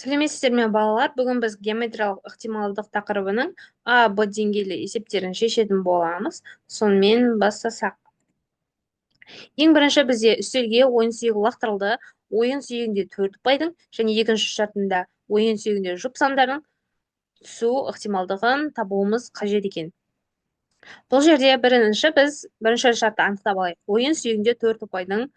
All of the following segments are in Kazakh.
Сәлеметсіздер ме балалар? Бүгін біз геометриялық ықтималдық тақырыбының А, Б деңгейлі есептерін шешетін боламыз. Сонымен бастасақ. Ең бірінші бізде үстелге ойын сүйегі лақтырылды. Ойын сүйегінде 4 ұпайдың және екінші шартында ойын сүйегінде жұп сандардың түсу ықтималдығын табуымыз қажет екен. Бұл жерде біз бірінші шартты анықтап алайық. Ойын сүйегінде 4 ұпайдың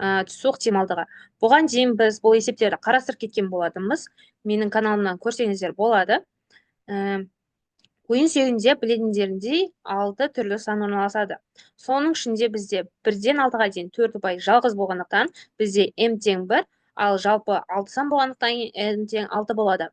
түсу ықтималдығы. Бұған дейін біз бұл есептерді қарастырып кеткен болатынбыз. Менің каналымнан көрсеңіздер болады. Ойын сүйегінде білетіндеріндей 6 түрлі сан орналасады. Соның ішінде бізде 1-ден 6-ға дейін 4 ұпай жалғыз болғандықтан бізде m тең 1, ал жалпы 6 сан болғандықтан n тең 6 болады.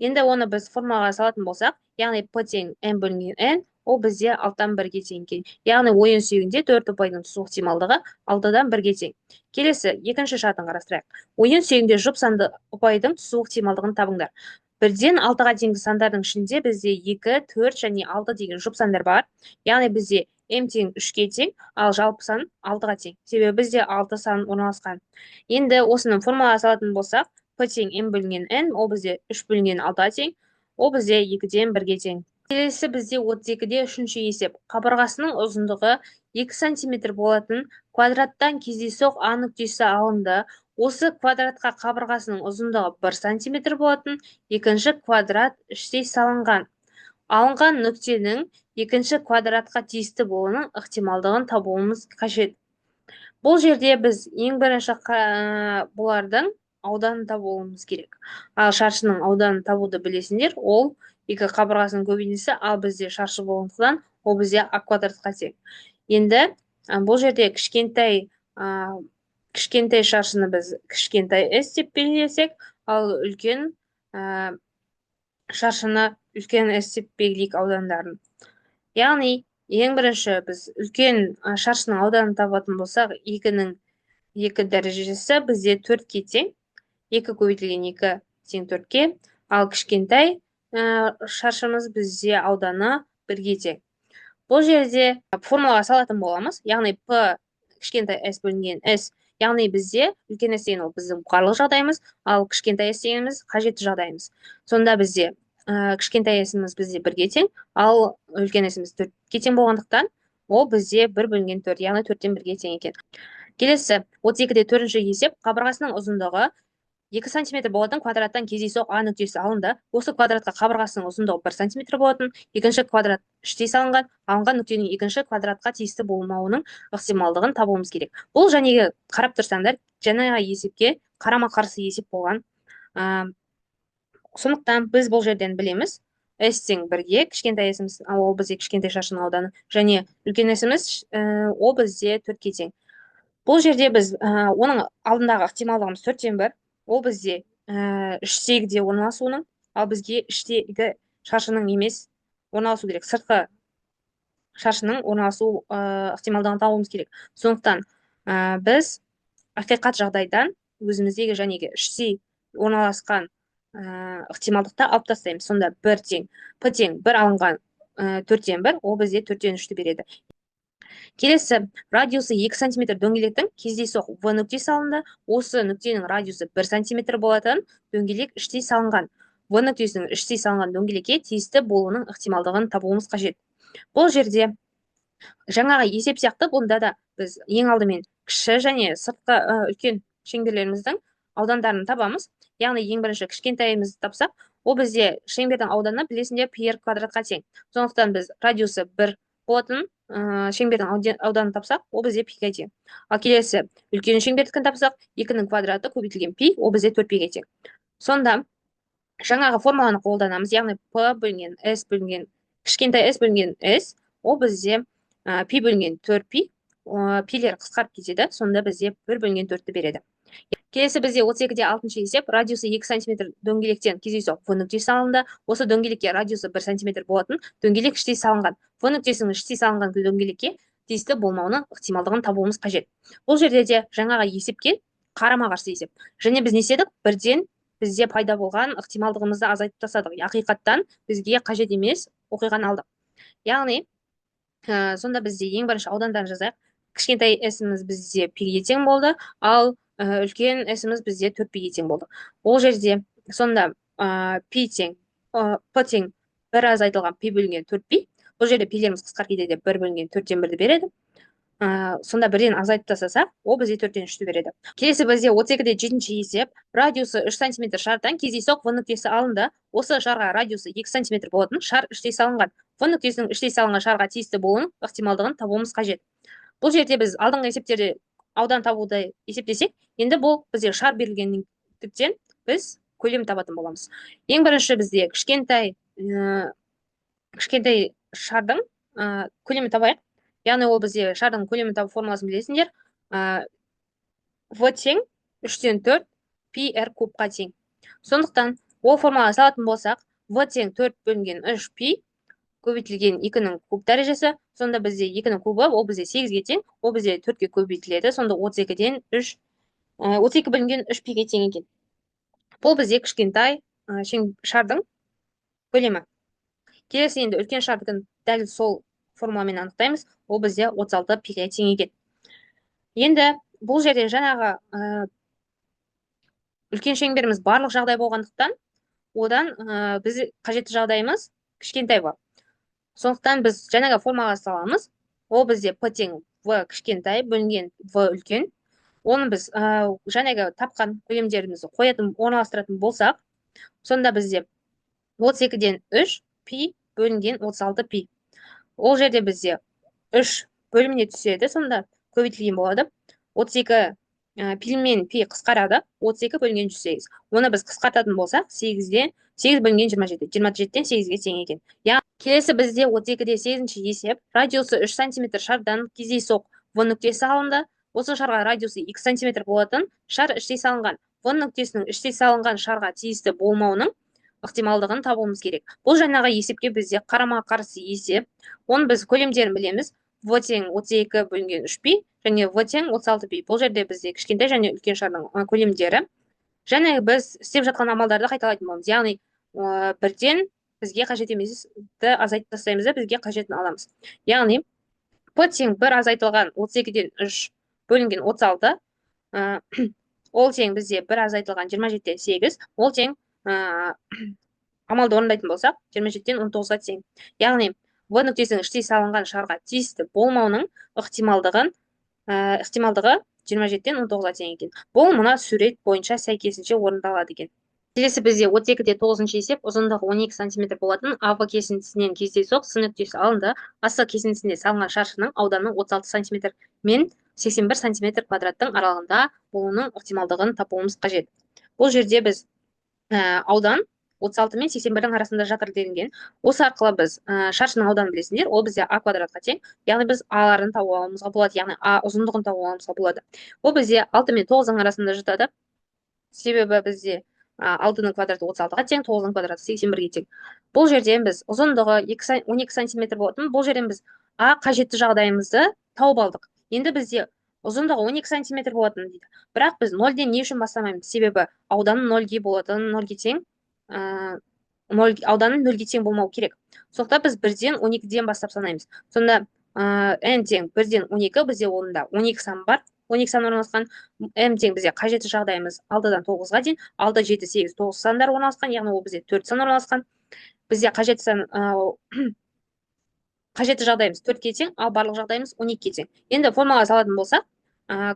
Енді оны біз формулаға салатын болсақ, яғни p тең n бөлінген n, ол бізде 6-дан 1-ге тең екен. Яғни ойын сүйегінде 4 ұпайдың түсу ықтималдығы 6-дан 1-ге тең. Келесі, екінші шартын қарастырайық. Ойын сүйегінде жұп санды ұпайдың түсу ықтималдығын табыңдар. 1-ден 6-ға дейінгі сандардың ішінде бізде 2, 4 және 6 деген жұп сандар бар. Яғни бізде m тең 3-ге тең, ал жалпы сан 6-ға тең. Себебі бізде 6 сан орналасқан. Енді осының формулаға салатын болсақ, p тең m бөлінген n, ол бізде 3 бөлінген 6-ға тең, ол бізде 2-ден 1-ге тең. Келесі бізде 32-де үшінші есеп. Қабырғасының ұзындығы 2 см болатын квадраттан кездейсоқ А нүктесі алынды. Осы квадратқа қабырғасының ұзындығы 1 см болатын екінші квадрат іштей салынған. Алынған нүктенің екінші квадратқа тиісті болуының ықтималдығын табуымыз қажет. Бұл жерде біз ең бірінші бұлардың ауданын табуымыз керек. Ал шаршының ауданын табуды білесіңдер, ол екі қабырғасының көбейіндісі, ал бізде шаршы болғандықтан ол бізде А квадратқа тең. Енді бұл жерде кішкентай шаршыны біз кішкентай S деп белгілесек, ал үлкен шаршыны үлкен S деп белгілейік аудандарын. Яғни, ең бірінші біз үлкен шаршының ауданын табатын болсақ, 2-нің 2 дәрежесі бізде 4-ке тең. 2 көбейтілген 2 тең 4-ке, ал кішкентай шаршымыз бізде ауданы 1-ге тең. Бұл жерде формулаға салатын боламыз, яғни P кішкентай S бөлінген S, яғни бізде үлкен S деген ол біздің барлық жағдайымыз, ал кішкентай S дегеніміз қажетті жағдайымыз. Сонда бізде кішкентай S-іміз бізде 1-ге тең, ал үлкен S-іміз 4-ге тең болғандықтан, ол бізде 1 бөлінген 4, яғни 4-тен 1-ге тең екен. Келесі, 32-де 4-ші есеп, қабырғасының ұзындығы 2 см болатын квадраттан кездейсоқ А нүктесі алынды. Осы квадратқа қабырғасының ұзындығы 1 см болатын, екінші квадрат іштей салынған, алынған нүктенің екінші квадратқа тиісті болмауының ықтималдығын табуымыз керек. Бұл және қарап тұрсаңдар, жаңа есепке қарама-қарсы есеп болған. Сондықтан біз бұл жерден білеміз, S тең 1-ге, кішкентай S-іміз, ол бізде кішкентай шаршының ауданы, және үлкен S-іміз, ол бізде 4-ке тең. Бұл жерде біз оның алдындағы ықтималдығымыз 4-тен 1, ол бізде іштегіде орналасуының, ал бізге іштегі шаршының емес орналасу керек, сыртқы шаршының орналасу ықтималдығын табуымыз керек. Сондықтан біз ақиқат жағдайдан өзіміздегі жәнегі іште орналасқан ықтималдықта алып тастаймыз. Сонда P тең 1 алынған 4-тен 1, ол бізде 4-тен 3-ті береді. Келесі, радиусы 2 см дөңгелектің кездейсоқ В нүктесі алынды. Осы нүктенің радиусы 1 см болатын дөңгелек іштей салынған. В нүктесінің іштей салынған дөңгелекке тиісті болуының ықтималдығын табуымыз қажет. Бұл жерде жаңағы есеп сияқты бұнда да біз ең алдымен кіші және сыртқы үлкен шеңберлеріміздің аудандарын табамыз. Яғни ең бірінші кішкентайымызды тапсақ, ол бізде шеңбердің ауданы білесіңдер πr квадратқа тең. Сондықтан біз радиусы 1 болатын шеңбердің ауданын тапсақ, ол бізде π-ге тең. Ал келесі үлкен шеңбердікін тапсақ, 2-нің квадраты көбейтілген π, ол бізде 4π-ге тең. Сонда жаңағы формуланы қолданамыз, яғни P бөлінген S бөлінген кішкентай S бөлінген S, ол бізде π бөлінген 4π, пилер қысқарып кетеді, сонда бізде 1 бөлінген 4-ті береді. Келесі бізде 32-де 6-шы есеп, радиусы 2 см дөңгелектен кездейсоқ В нүктесі алынды. Осы дөңгелекке радиусы 1 см болатын дөңгелек іштей салынған. В нүктесінің іштей салынған дөңгелекке тиісті болмауының ықтималдығын табуымыз қажет. Бұл жерде де жаңағы есепке қарама-қарсы есеп. Және біз не істедік? Бірден бізде пайда болған ықтималдығымызды азайтып тастадық. Ақиқаттан бізге қажет емес оқиғаны алдық. Яғни, сонда бізде ең бірінші аудандарын жазайық. Кішкентай S-іміз бізде π-ге тең болды, ал үлкен S-іміз бізде 4π-ге тең болды. Ол жерде сонда пи тең п тең бір азайтылған пи бөлінген 4пи. Бұл жерде пилеріміз қысқарып кетеді деп 1 бөлінген 4-тен 1-ді береді. Сонда бірден азайтып тастасақ, ол бізге 4-тен 3-ті береді. Келесі бізде 32-де 7-ші есеп. Радиусы 3 см шардан кездейсоқ В нүктесі алынды. Осы шарға радиусы 2 см болатын шар іштей салынған. В нүктесінің іштей салынған шарға тиісті болуының ықтималдығын табуымыз қажет. Бұл жерде біз алдыңғы есептерде аудан табуды есептесек, енді бұл бізде шар берілгендіктен біз көлем табатын боламыз. Ең бірінші бізде кішкентай шардың көлемін табайық. Яғни ол бізде шардың көлемін табу формуласын білесіңдер. В тең 3-тен 4 пи р кубқа тең. Сондықтан ол формуланы салатын болсақ, В тең 4 бөлінген 3 пи көбейтілген 2-нің куб дәрежесі. Сонда бізде 2-нің кубы, ол бізде 8-ге тең, ол бізде 4-ге көбейтіледі. Сонда 32-ден 32 бөлінген 3 пиге тең екен. Бұл бізде кішкентай шардың көлемі. Келесі енді үлкен шардың дәл сол формуламен анықтаймыз. Ол бізде 36 пиге тең екен. Енді бұл жерде жаңағы үлкен шеңберіміз барлық жағдай болғандықтан, одан біз қажетті жағдайымыз кішкентай бар. Сондықтан біз жаңағы формаға саламыз. Ол бізде П тең В кішкентай бөлінген В үлкен. Оны біз жаңағы тапқан көлемдерімізді орналастыратын болсақ, сонда бізде 32-ден 3 пи бөлінген 36 пи. Ол жерде бізде 3 бөліміне түседі, сонда көбейтілген болады. 32 пи мен пи қысқарады, 32 бөлінген 108. Оны біз қысқартатын болсақ, 8 бөлінген 27. 27-тен 8-ге тең екен. Келесі бізде 32-де 8-ші есеп. Радиусы 3 см шардан кездейсоқ В нүктесі алынды. Осы шарға радиусы 2 см болатын шар іштей салынған. В нүктесінің іштей салынған шарға тиісті болмауының ықтималдығын табуымыз керек. Бұл жаңағы есепке бізде қарама-қарсы есеп. Оны біз көлемдерін білеміз. В тең 32 бөлінген 3 пи және В тең 36 пи. Бұл жерде бізде кішкентай және үлкен шардың көлемдері. Және біз істеп жатқан амалдарды қайталайтын боламыз. Яғни бірден бізге қажет еместі азайтып тастаймыз да бізге қажетін аламыз. Яғни П тең 1 азайтылған 32-ден 3 бөлінген 36, ол тең бізде 1 азайтылған 27-ден 8, ол тең амалды орындайтын болсақ, 27-ден 19-ға тең. Яғни В нүктесінің іштей салынған шарға тиісті болмауының ықтималдығы 27-ден 19-ға тең екен. Бұл мына сурет бойынша сәйкесінше орындалады екен. Келесі бізде 32-де 9-ші есеп, ұзындығы 12 см болатын АВ кесіндісінен кездейсоқ С нүктесі алынды. АС кесіндісінде салынған шаршының ауданы 36 см мен 81 см квадраттың аралығында болуының ықтималдығын табуымыз қажет. Бұл жерде біз аудан 36 мен 81-дің арасында жатыр делінген. Осы арқылы біз шаршының ауданын білесіңдер, ол бізде А квадратқа тең. Яғни біз Аларын табу алуымызға болады, яғни А ұзындығын табу алуымызға болады. Ол бізде 6 мен 9-ның арасында жатады. Себебі бізде 6-ның квадраты 36-ға тең, 9-ның квадраты 81-ге тең. Бұл жерден біз ұзындығы 12 см болатын. Бұл жерден біз А қажетті жағдайымызды тауып алдық. Енді бізде ұзындығы 12 см болатын дейді. Бірақ біз 0-ден не үшін бастамаймыз? Себебі ауданын 0-ге болатын, 0-ге тең, ауданын 0-ге тең болмау керек. Сондықтан біз 1-ден 12-ден бастап санаймыз. Сонда n тең 1-ден 12, бізде онда 12 сан бар. 12 сан орналасқан. m тең бізде қажетті жағдайымыз 6-дан 9-ға дейін. 6, 7, 8, 9 сандар орналасқан. Яғни ол бізде 4 сан орналасқан. Бізде қажетті жағдайымыз 4-ке тең, ал барлық жағдайымыз 12-ке тең. Енді формула салатын болсақ,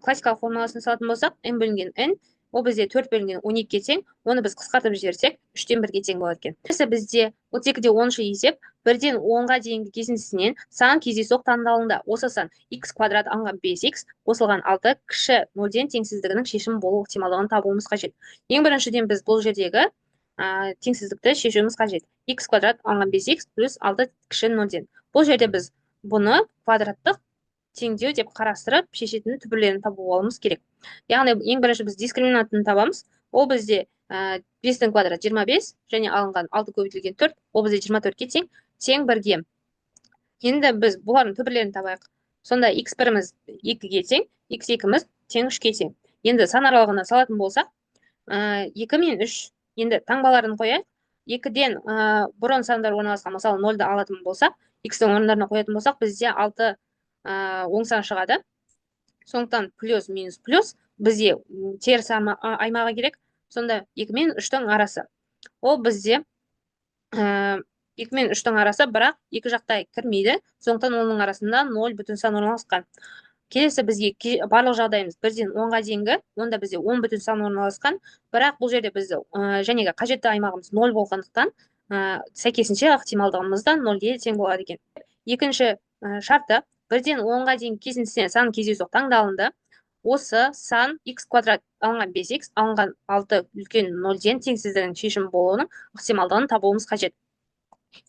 классикалық формуласын салатын болсақ, m бөлінген n, ол бізде 4 бөлінген 12-ке тең. Оны біз қысқартып жіберсек, 3-тен 1-ге тең болады екен. Бізде 32-де 10-шы есеп, 1-ден 10-ға дейінгі кесіндісінен сан кездейсоқ таңдалынды. Осы сан x квадрат алынған 5x қосылған 6 кіші 0-ден теңсіздігінің шешімі болу ықтималдығын табуымыз қажет. Ең біріншіден біз бұл жердегі теңсіздікті шешуіміз қажет. x квадрат алынған 5x плюс 6 кіші 0-ден. Бұл жерде біз бұны квадраттық теңдеу деп қарастырып, шешетін түбірлерін табу алуымыз керек. Яғни ең бірінші біз дискриминантын табамыз. Ол бізде 5-тің квадраты 25 және алынған 6 көбейтілген 4, ол бізде 24-ке тең, тең 1-ге. Енді біз бұлардың түбірлерін табайық. Сонда x1-міз 2-ге тең, x2-міз тең 3-ке тең. Енді сан аралығына салатын болсақ, 2 мен 3, енді таңбаларын қояйық. 2-ден бұрын сандар орналасқан, мысалы 0-ды алатын болсақ, x-дің орындарына қоятын болсақ, бізде 6 оң сан шығады. Сондықтан плюс минус плюс бізде теріс аймағы керек. сонда 2 мен 3-тің арасы. Ол бізде 2 мен 3-тің арасы, бірақ екі жақта кірмейді. Сондықтан оның арасында 0 бүтін сан орналасқан. Келесі бізге барлық жағдайымыз 1-ден 10-ға дейінгі, онда бізде 10 бүтін сан орналасқан. Бірақ бұл жерде бізді жәнегі қажетті аймағымыз 0 болғандықтан, сәйкесінше ықтималдығымыз да 0-ге тең болады екен. Екінші шарты 1-ден 10-ға дейін кезіндісінен сан кездейсоқ таңдалынды. Осы сан x квадрат алынған 5x алынған 6 үлкен 0-ден теңсіздігінің шешімі болуының ықтималдығын табуымыз қажет.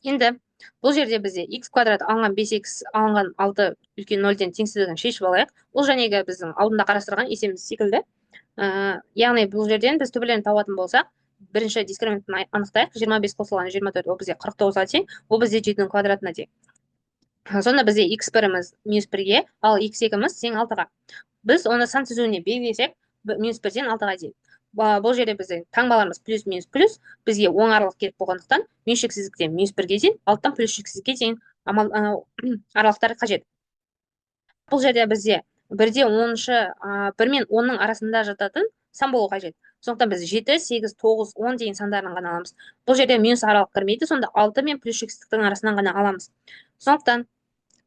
Енді бұл жерде бізде x квадрат алынған 5x алынған 6 үлкен 0-ден теңсіздігін шешіп алайық. Бұл жәнегі біздің алдында қарастырған есеміз секілді. Яғни бұл жерден біз түбірлерін табатын болсақ, бірінші дискриминантын анықтайық. 25 қосылған 24, ол бізде 49-ға тең, ол бізде 7-нің квадратына тең. Сонда бізде x1-іміз -1-ге, ал x2-іміз тең 6-ға. Біз оны сан түзуіне белгілесек, -1-ден 6-ға дейін. Бұл жерде біздің таңбаларымыз плюс, минус, плюс. Бізге оң аралық керек болғандықтан, минус шексіздіктен -1-ге дейін, алттан плюс шексіздікке дейін аралықтары қажет. Бұл жерде бізде 1-де 1 мен 10-ның арасында жататын сан болу қажет. Сондықтан біз 7, 8, 9, 10 деген сандарын ғана аламыз. Бұл жерде минус аралық кірмейді, сонда 6 мен плюс шексіздіктің арасынан ғана аламыз. Сондықтан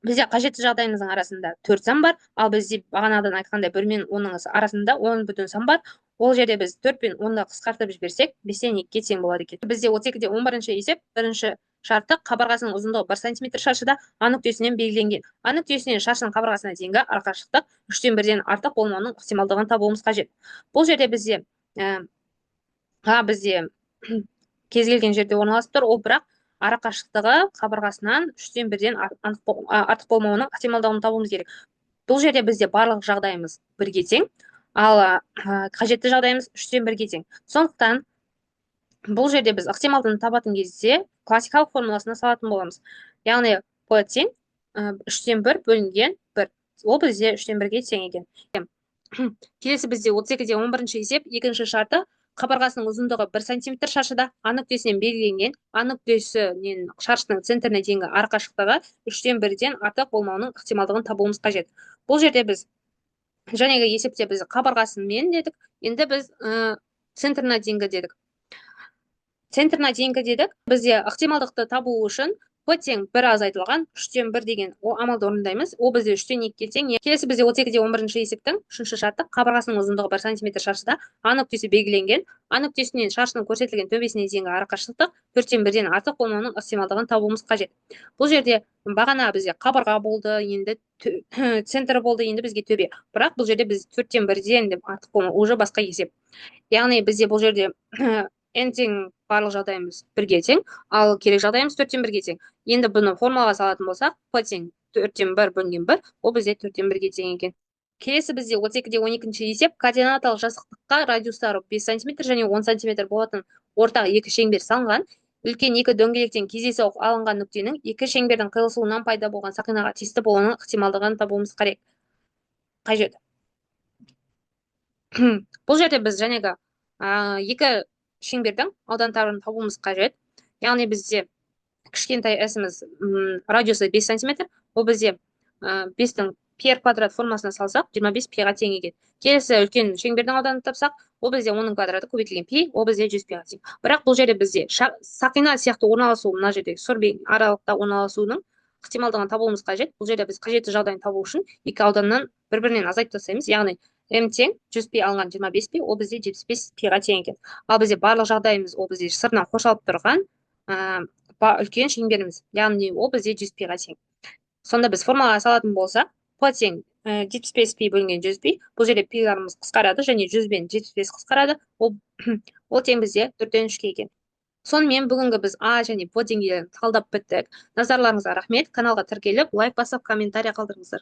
бізде қажетті жағдайымыздың арасында 4 сан бар, ал бізде бағанадан айтқандай 1 мен 10-ның арасында 10 бүтін сан бар. Ол жерде біз 4 пен 10-ды қысқартып жіберсек, 5-тен 2-ге тең болады екен. Бізде 32-де 11-ші есеп, бірінші шарты қабырғасының ұзындығы 1 см шаршыда А нүктесінен белгіленген. А нүктесінен шаршының қабырғасына дейінгі арақашықтық 3-тен 1-ден артық болмауының ықтималдығын табуымыз қажет. бұл жерде бізде бізде кез келген жерде орналасып тұр, ол бірақ арақашықтығы қабырғасынан 3-тен 1-ден артық болмауының ықтималдығын табуымыз керек. Бұл жерде бізде барлық жағдайымыз 1-ге тең, ал қажетті жағдайымыз 3-тен 1-ге тең. Сондықтан бұл жерде біз ықтималдығын табатын кезде классикалық формуласына салатын боламыз. Яғни P тең 3-тен 1 бөлінген 1. Ол бізде 3-тен 1-ге тең екен. Келесі бізде 32-де 11-ші есеп, екінші шарты қабырғасының ұзындығы 1 см шаршыда А нүктесінен белгіленген. А нүктесінен шаршының центріне дейінгі арақашықтығы 3-тен 1-ден артық болмауының ықтималдығын табуымыз қажет. Бұл жерде біз жәнегі есепте біз қабырғасымен дедік, енді біз центріне дейінгі дедік. Центріне дейінгі дедік. Бізде ықтималдықты табу үшін P тең 1 азайтылған 3-тен 1 деген амалды орындаймыз. Ол бізде 3-тен 2-ге тең. Келесі бізде 32-де 11-ші есептің 3-ші шарты қабырғасының ұзындығы 1 см шаршыда А нүктесі белгіленген. А нүктесінен шаршының көрсетілген төбесіне дейінгі арақашықтық 4-тен 1-ден артық болмауының ықтималдығын табуымыз қажет. Бұл жерде бағана бізде қабырға болды, енді центр болды, енді бізге төбе. Бірақ бұл жерде біз 4-тен 1-ден деп артық болмау, уже басқа есеп. Яғни бізде бұл жерде n тең барлық жағдайымыз 1-ге тең, ал керек жағдайымыз 4-тен 1-ге тең. Енді бұны формулаға салатын болсақ, P тең 4-тен 1 бөлінген 1, ол бізде 4-тен 1-ге тең екен. Келесі бізде 32-де 12-ші есеп, координаталық жазықтыққа радиустары 5 см және 10 см болатын ортақ екі шеңбер салынған. Үлкен екі дөңгелектен кездейсоқ алынған нүктенің екі шеңбердің қиылысуынан пайда болған сақинаға тиісті болуының ықтималдығын табуымыз қажет. Бұл жерде біз жәнегі екі шеңбердің аудандарын табуымыз қажет. Яғни бізде кішкентай s-іміз радиусы 5 см, ол бізде 5-тің пи квадрат формасына салсақ, 25 пиға тең екен. Келесі үлкен шеңбердің ауданын тапсақ, ол бізде 10-ның квадраты көбейтілген пи, ол бізде 100 пиға тең. Бірақ бұл жерде бізде сақина сияқты орналасу, мына жерде сорбен аралықта орналасуының ықтималдығын табуымыз қажет. Бұл жерде біз қажетті жағдайын табу үшін екі ауданнан бір-бірінен азайтып тастаймыз. Яғни m тең 100 пи алған 25 пи, ол бізде 75 пиға тең екен. Ал бізде барлық жағдайымыз ол бізде сыртынан қоршалып тұрған үлкен шеңберіміз, яғни ол бізде 100 пиға тең. Сонда біз формулаға салатын болсақ, P тең 75 пи бөлінген 100 пи, бұл жерде пиларымыз қысқарады және 100 бен 75 қысқарады, ол тең бізде 4-тен 3-ге екен. Сонымен бүгінгі біз А және P деңгейлерін талдап біттік. Назарларыңызға рахмет. Каналға тіркеліп, лайк басып, комментарий қалдырыңыздар.